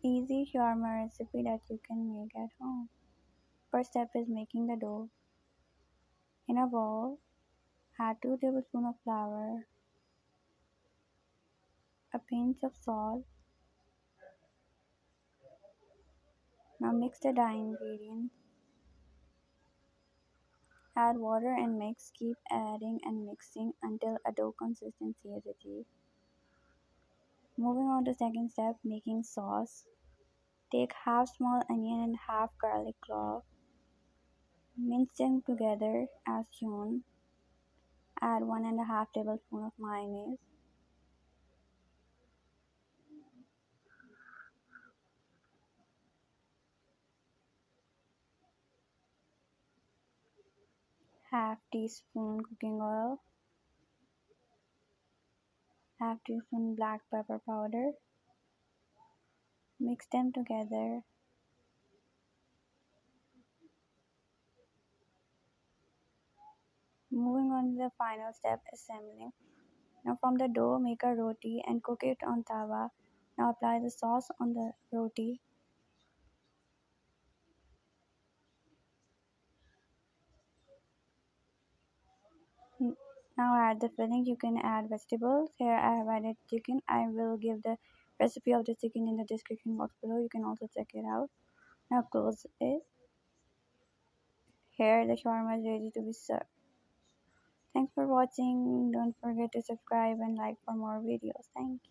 Easy shawarma recipe that you can make at home. First step is making the dough. In a bowl, add 2 tablespoons of flour, a pinch of salt. Now mix the dry ingredients. Add water and mix. Keep adding and mixing until a dough consistency is achieved. Moving on to second step, making sauce. Take half small onion and half garlic clove. Mince them together as shown. Add 1.5 tablespoons of mayonnaise. Half teaspoon cooking oil. Half teaspoon black pepper powder. Mix them together. Moving on to the final step, assembling. Now from the dough, make a roti and cook it on tawa. Now apply the sauce on the roti. Now add the filling. You can add vegetables. Here I have added chicken. I will give the recipe of the chicken in the description box below. You can also check it out. Now close it. Here the shawarma is ready to be served. Thanks for watching. Don't forget to subscribe and like for more videos. Thank you.